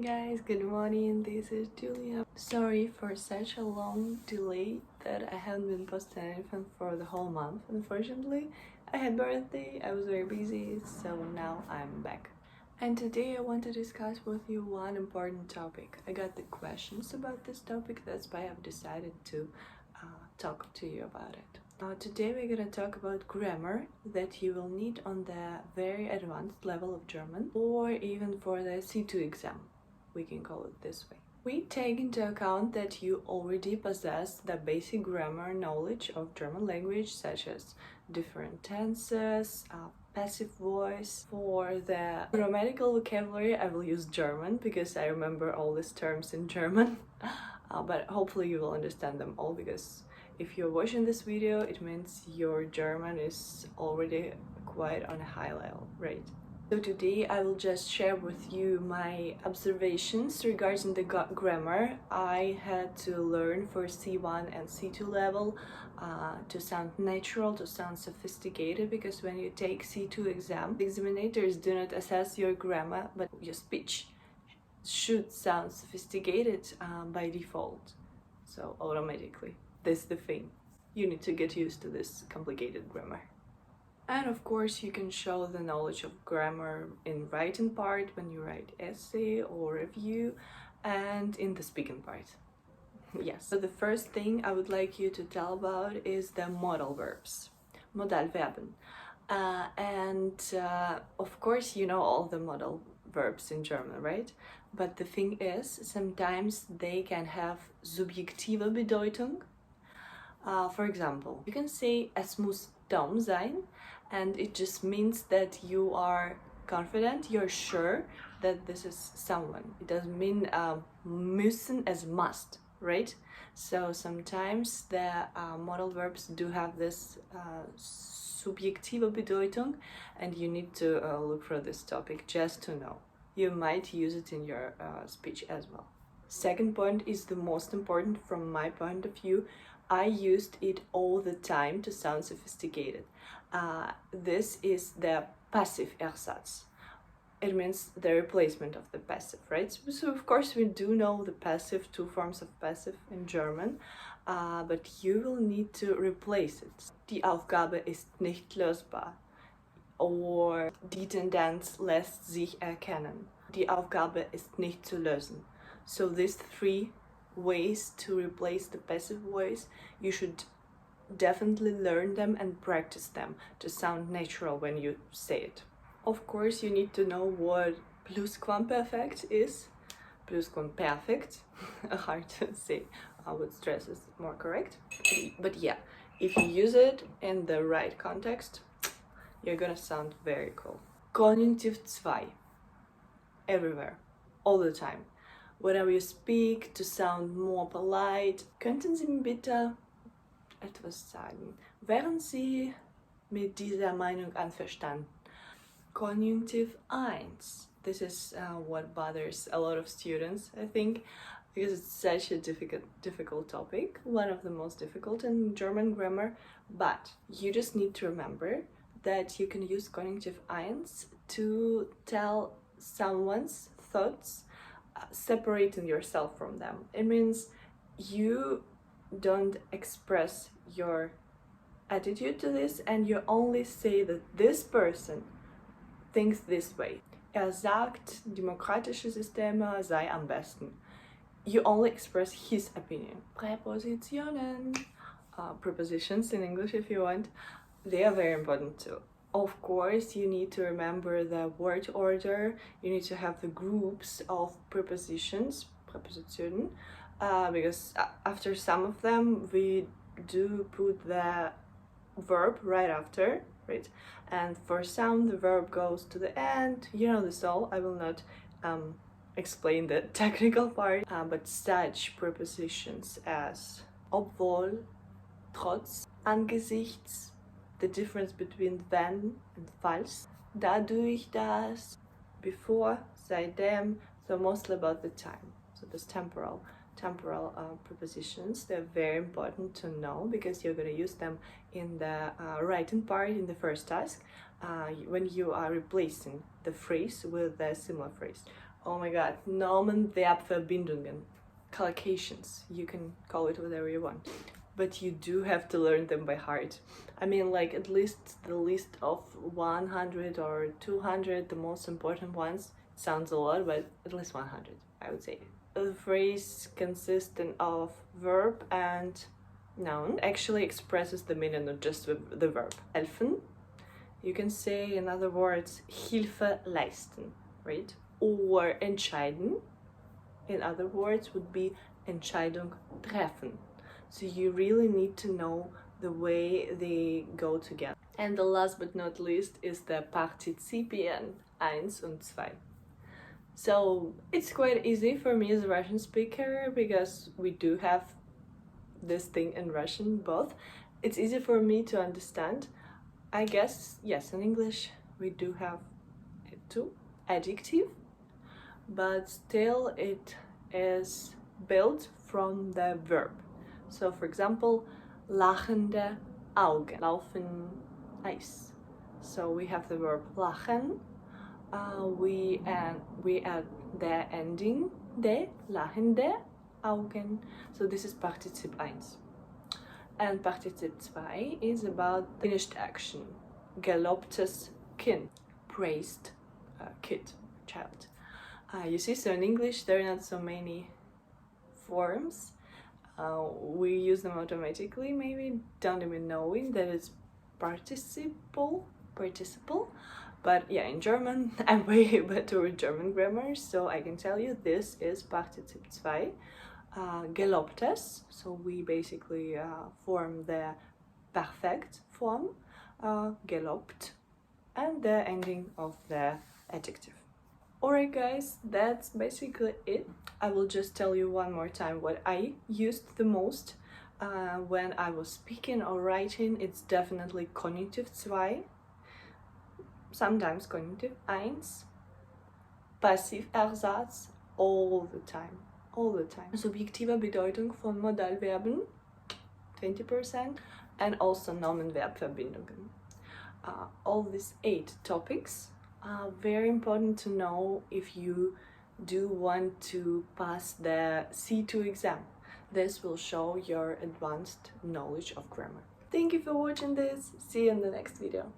guys, good morning, this is Julia. Sorry for such a long delay that I haven't been posting anything for the whole month. Unfortunately, I had birthday, I was very busy, so now I'm back. And today I want to discuss with you one important topic. I got the questions about this topic, that's why I've decided to talk to you about it. Today we're gonna talk about grammar that you will need on the very advanced level of German or even for the C2 exam, we can call it this way. We take into account that you already possess the basic grammar knowledge of German language, such as different tenses, passive voice. For the grammatical vocabulary I will use German because I remember all these terms in German, but hopefully you will understand them all, because if you're watching this video, it means your German is already quite on a high level, right? So today I will just share with you my observations regarding the grammar I had to learn for C1 and C2 level to sound natural, to sound sophisticated, because when you take C2 exam, the examinators do not assess your grammar, but your speech should sound sophisticated by default, so automatically. That's the thing. You need to get used to this complicated grammar. And of course you can show the knowledge of grammar in writing part when you write essay or review, and in the speaking part. Yes. So the first thing I would like you to tell about is the modal verbs. Modal verben. Of course you know all the modal verbs in German, right? But the thing is, sometimes they can have subjektive Bedeutung. For example, you can say es muss dumm sein, and it just means that you are confident, you're sure that this is someone. It doesn't mean müssen as must, right? So sometimes the modal verbs do have this subjektive Bedeutung, and you need to look for this topic just to know. You might use it in your speech as well. Second point is the most important from my point of view. I used it all the time to sound sophisticated. This is the passive Ersatz. It means the replacement of the passive, right? So of course we do know the passive, two forms of passive in German, but you will need to replace it. Die Aufgabe ist nicht lösbar. Or die Tendenz lässt sich erkennen. Die Aufgabe ist nicht zu lösen. So these three ways to replace the passive voice, you should definitely learn them and practice them to sound natural when you say it. Of course you need to know what Plusquamperfekt is. Plusquamperfekt, hard to say with stress is more correct, but yeah, if you use it in the right context, you're gonna sound very cool. Konjunktiv 2, everywhere, all the time. Whenever you speak, to sound more polite, könnten Sie mir bitte etwas sagen? Wären Sie mit dieser Meinung einverstanden? Konjunktiv 1. This is what bothers a lot of students, I think, because it's such a difficult topic, one of the most difficult in German grammar, but you just need to remember that you can use Konjunktiv 1 to tell someone's thoughts, separating yourself from them. It means you don't express your attitude to this, and you only say that this person thinks this way. Sagt, demokratische Systeme sei am besten. You only express his opinion. Präpositionen, prepositions in English if you want, they are very important too. Of course, you need to remember the word order, you need to have the groups of prepositions, Präpositionen, because after some of them we do put the verb right after, right? And for some the verb goes to the end, you know this all, I will not explain the technical part, but such prepositions as obwohl, trotz, angesichts, the difference between wenn and falls, dadurch, dass, before, seitdem, so mostly about the time. So this temporal prepositions, they're very important to know because you're going to use them in the writing part in the first task when you are replacing the phrase with the similar phrase. Oh my god, Nomen, Verbindungen, collocations. You can call it whatever you want, but you do have to learn them by heart. I mean, like, at least the list of 100 or 200, the most important ones. Sounds a lot, but at least 100, I would say. The phrase consisting of verb and noun actually expresses the meaning, not just the verb. Helfen, you can say, in other words, Hilfe leisten, right? Or entscheiden, in other words, would be Entscheidung treffen. So you really need to know the way they go together. And the last but not least is the Partizipien 1 und 2. So it's quite easy for me as a Russian speaker because we do have this thing in Russian both. It's easy for me to understand. I guess, yes, in English we do have it too, adjective, but still it is built from the verb. So for example, lachende Augen, laufen Eis. So we have the verb lachen, we add the ending de, lachende Augen. So this is Partizip 1. And Partizip 2 is about finished action. Gelobtes Kind, praised kid, child. You see, so in English there are not so many forms. We use them automatically, maybe don't even knowing that it's participle. But yeah, in German, I'm way better with German grammar, so I can tell you this is Partizip 2. Gelobtes, so we basically form the perfect form, gelobt, and the ending of the adjective. Alright guys, that's basically it. I will just tell you one more time what I used the most when I was speaking or writing. It's definitely Konjunktiv 2, sometimes Konjunktiv 1, Passiversatz, all the time. Subjektive Bedeutung von Modalverben, 20%, and also Nomen-Verb-Verbindungen. All these 8 topics are very important to know if you do want to pass the C2 exam. This will show your advanced knowledge of grammar. Thank you for watching this. See you in the next video.